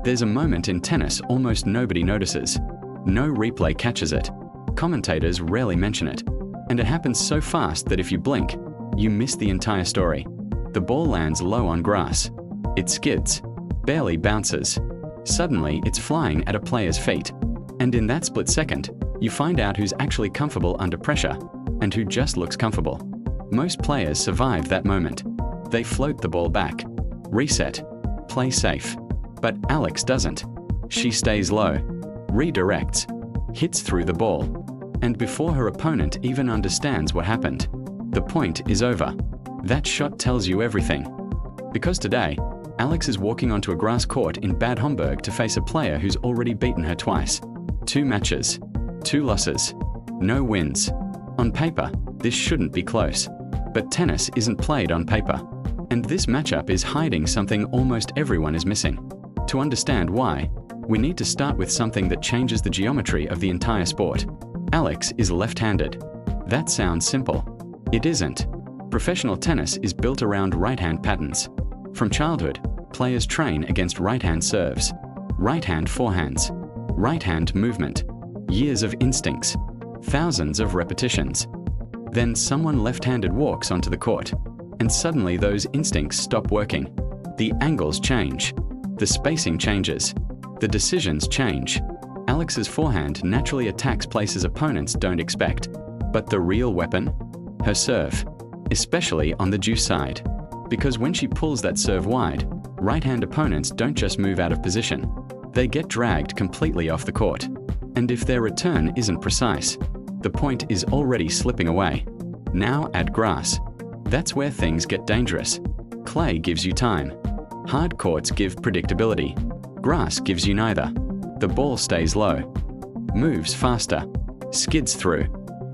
There's a moment in tennis almost nobody notices. No replay catches it. Commentators rarely mention it. And it happens so fast that if you blink, you miss the entire story. The ball lands low on grass. It skids, barely bounces. Suddenly, it's flying at a player's feet. And in that split second, you find out who's actually comfortable under pressure and who just looks comfortable. Most players survive that moment. They float the ball back, reset, play safe. But Alex doesn't. She stays low, redirects, hits through the ball, and before her opponent even understands what happened, the point is over. That shot tells you everything. Because today, Alex is walking onto a grass court in Bad Homburg to face a player who's already beaten her twice. 2 matches, 2 losses, no wins. On paper, this shouldn't be close. But tennis isn't played on paper. And this matchup is hiding something almost everyone is missing. To understand why, we need to start with something that changes the geometry of the entire sport. Alex is left-handed. That sounds simple. It isn't. Professional tennis is built around right-hand patterns. From childhood, players train against right-hand serves, right-hand forehands, right-hand movement, years of instincts, thousands of repetitions. Then someone left-handed walks onto the court, and suddenly those instincts stop working. The angles change, the spacing changes, the decisions change. Alex's forehand naturally attacks places opponents don't expect. But the real weapon? Her serve, especially on the deuce side. Because when she pulls that serve wide, right-hand opponents don't just move out of position. They get dragged completely off the court. And if their return isn't precise, the point is already slipping away. Now add grass. That's where things get dangerous. Clay gives you time. Hard courts give predictability. Grass gives you neither. The ball stays low, moves faster, skids through.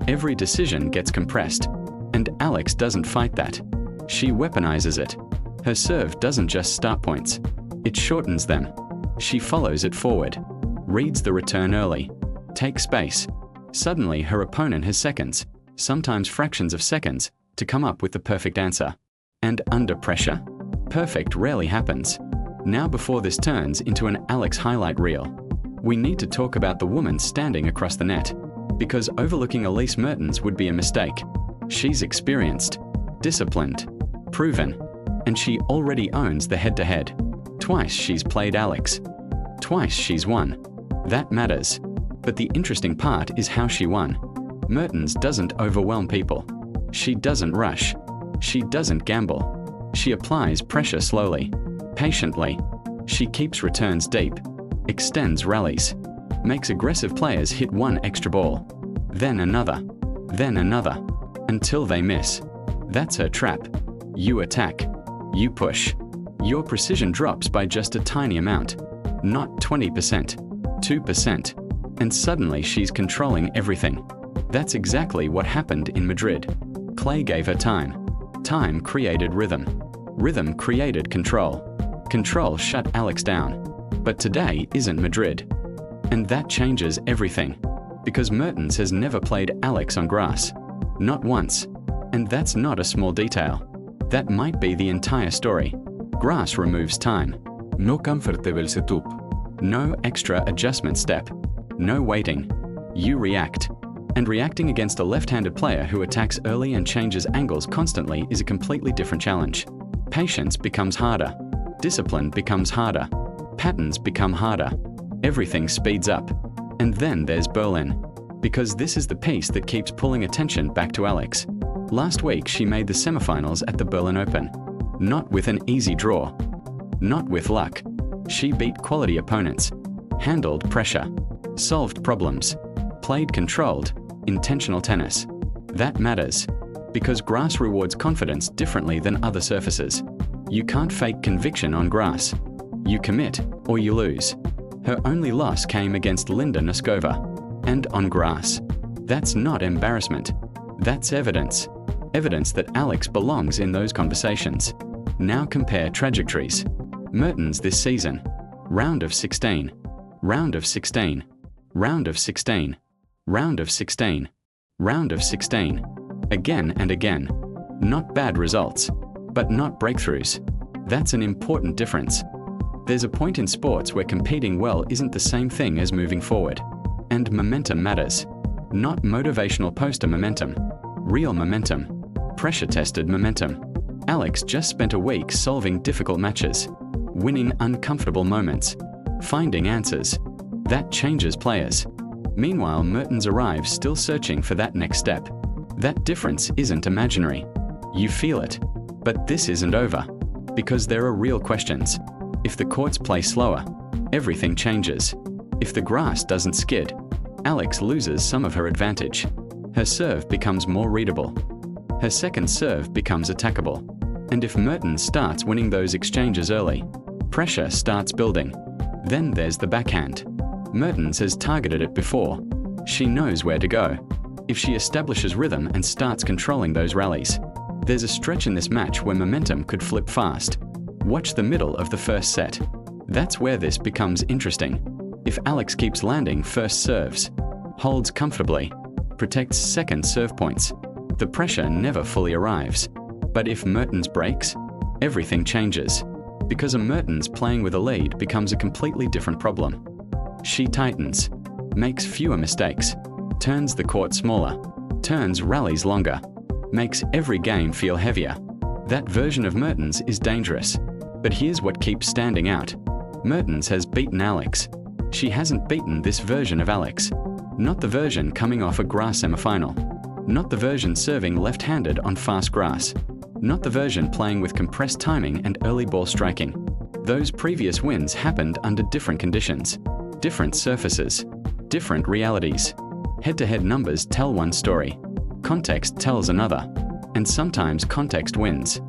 Every decision gets compressed. And Alex doesn't fight that. She weaponizes it. Her serve doesn't just start points. It shortens them. She follows it forward, reads the return early, takes space. Suddenly her opponent has seconds, sometimes fractions of seconds, to come up with the perfect answer. And under pressure, perfect rarely happens. Now before this turns into an Alex highlight reel, we need to talk about the woman standing across the net. Because overlooking Elise Mertens would be a mistake. She's experienced, disciplined, proven, and she already owns the head-to-head. Twice she's played Alex. Twice she's won. That matters. But the interesting part is how she won. Mertens doesn't overwhelm people. She doesn't rush. She doesn't gamble. She applies pressure slowly, patiently. She keeps returns deep, extends rallies, makes aggressive players hit one extra ball, then another, until they miss. That's her trap. You attack. You push. Your precision drops by just a tiny amount. Not 20%, 2%. And suddenly she's controlling everything. That's exactly what happened in Madrid. Clay gave her time. Time created rhythm. Rhythm created control. Control shut Alex down. But today isn't Madrid. And that changes everything. Because Mertens has never played Alex on grass. Not once. And that's not a small detail. That might be the entire story. Grass removes time. No comfortable setup. No extra adjustment step. No waiting. You react. And reacting against a left-handed player who attacks early and changes angles constantly is a completely different challenge. Patience becomes harder. Discipline becomes harder. Patterns become harder. Everything speeds up. And then there's Berlin. Because this is the piece that keeps pulling attention back to Alex. Last week she made the semifinals at the Berlin Open. Not with an easy draw. Not with luck. She beat quality opponents. Handled pressure. Solved problems. Played controlled, intentional tennis. That matters. Because grass rewards confidence differently than other surfaces. You can't fake conviction on grass. You commit, or you lose. Her only loss came against Linda Noskova. And on grass. That's not embarrassment. That's evidence. Evidence that Alex belongs in those conversations. Now compare trajectories. Mertens this season. Round of 16. Round of 16. Round of 16. Round of 16. Round of 16. Again and again. Not bad results. But not breakthroughs. That's an important difference. There's a point in sports where competing well isn't the same thing as moving forward. And momentum matters. Not motivational poster momentum. Real momentum. Pressure-tested momentum. Alex just spent a week solving difficult matches, winning uncomfortable moments, finding answers. That changes players. Meanwhile, Mertens arrives still searching for that next step. That difference isn't imaginary. You feel it. But this isn't over. Because there are real questions. If the courts play slower, everything changes. If the grass doesn't skid, Alex loses some of her advantage. Her serve becomes more readable. Her second serve becomes attackable. And if Mertens starts winning those exchanges early, pressure starts building. Then there's the backhand. Mertens has targeted it before. She knows where to go. If she establishes rhythm and starts controlling those rallies, there's a stretch in this match where momentum could flip fast. Watch the middle of the first set. That's where this becomes interesting. If Alex keeps landing first serves, holds comfortably, protects second serve points, the pressure never fully arrives. But if Mertens breaks, everything changes. Because a Mertens playing with a lead becomes a completely different problem. She tightens, makes fewer mistakes, turns the court smaller, turns rallies longer, makes every game feel heavier. That version of Mertens is dangerous. But here's what keeps standing out. Mertens has beaten Alex. She hasn't beaten this version of Alex. Not the version coming off a grass semifinal. Not the version serving left-handed on fast grass. Not the version playing with compressed timing and early ball striking. Those previous wins happened under different conditions, different surfaces, different realities. Head-to-head numbers tell one story. Context tells another. And sometimes context wins.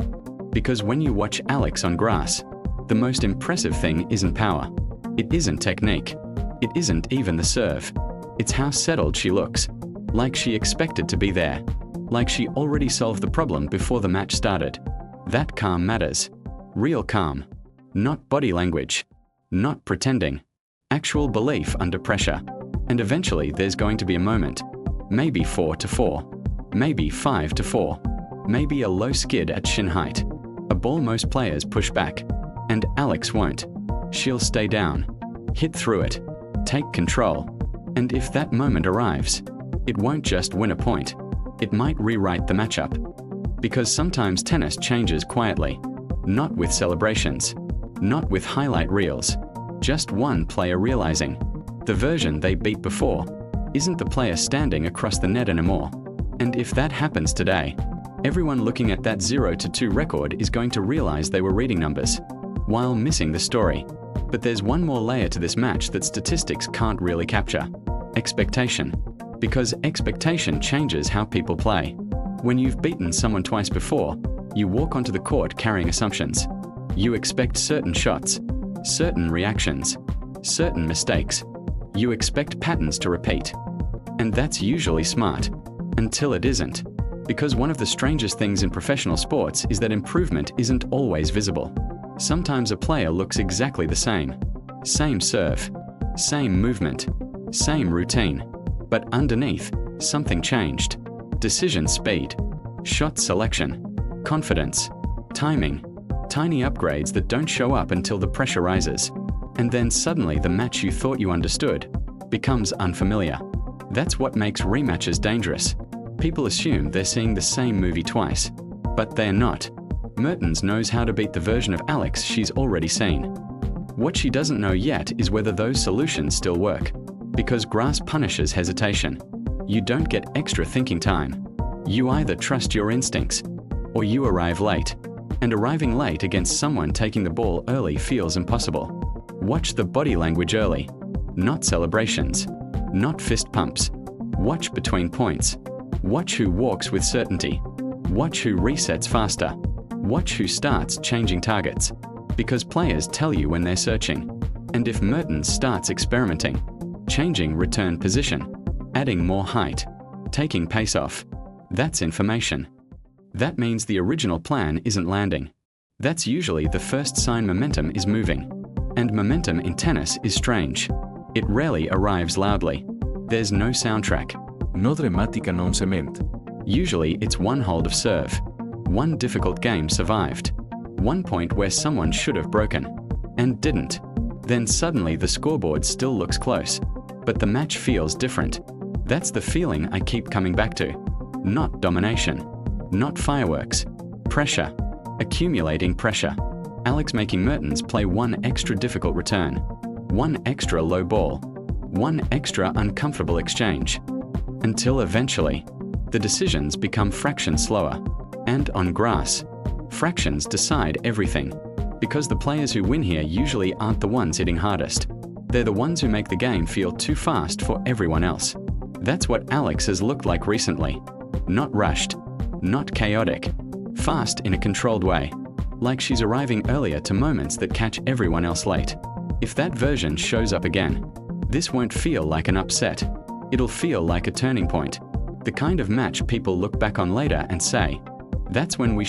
Because when you watch Alex on grass, the most impressive thing isn't power. It isn't technique. It isn't even the serve. It's how settled she looks. Like she expected to be there. Like she already solved the problem before the match started. That calm matters. Real calm. Not body language. Not pretending. Actual belief under pressure. And eventually there's going to be a moment. Maybe 4-4. Maybe 5-4. Maybe a low skid at shin height. A ball most players push back. And Alex won't. She'll stay down. Hit through it. Take control. And if that moment arrives, it won't just win a point. It might rewrite the matchup. Because sometimes tennis changes quietly. Not with celebrations. Not with highlight reels. Just one player realizing the version they beat before isn't the player standing across the net anymore. And if that happens today, everyone looking at that 0-2 record is going to realize they were reading numbers, while missing the story. But there's one more layer to this match that statistics can't really capture. Expectation. Because expectation changes how people play. When you've beaten someone twice before, you walk onto the court carrying assumptions. You expect certain shots, certain reactions, certain mistakes. You expect patterns to repeat. And that's usually smart, until it isn't. Because one of the strangest things in professional sports is that improvement isn't always visible. Sometimes a player looks exactly the same. Same serve, same movement, same routine. But underneath, something changed. Decision speed, shot selection, confidence, timing, tiny upgrades that don't show up until the pressure rises. And then suddenly the match you thought you understood becomes unfamiliar. That's what makes rematches dangerous. People assume they're seeing the same movie twice, but they're not. Mertens knows how to beat the version of Alex she's already seen. What she doesn't know yet is whether those solutions still work. Because grass punishes hesitation. You don't get extra thinking time. You either trust your instincts, or you arrive late. And arriving late against someone taking the ball early feels impossible. Watch the body language early. Not celebrations. Not fist pumps. Watch between points. Watch who walks with certainty. Watch who resets faster. Watch who starts changing targets. Because players tell you when they're searching. And if Mertens starts experimenting, changing return position, adding more height, taking pace off, that's information. That means the original plan isn't landing. That's usually the first sign momentum is moving. And momentum in tennis is strange. It rarely arrives loudly. There's no soundtrack. No dramatic announcement. Usually it's one hold of serve. One difficult game survived. One point where someone should have broken. and didn't. Then suddenly the scoreboard still looks close, but the match feels different. That's the feeling I keep coming back to. Not domination, not fireworks, pressure, accumulating pressure. Alex making Mertens play one extra difficult return, one extra low ball, one extra uncomfortable exchange. Until eventually, the decisions become fractions slower. And on grass, fractions decide everything. Because the players who win here usually aren't the ones hitting hardest. They're the ones who make the game feel too fast for everyone else. That's what Alex has looked like recently. Not rushed, not chaotic, fast in a controlled way. Like she's arriving earlier to moments that catch everyone else late. If that version shows up again, this won't feel like an upset. It'll feel like a turning point. The kind of match people look back on later and say, that's when we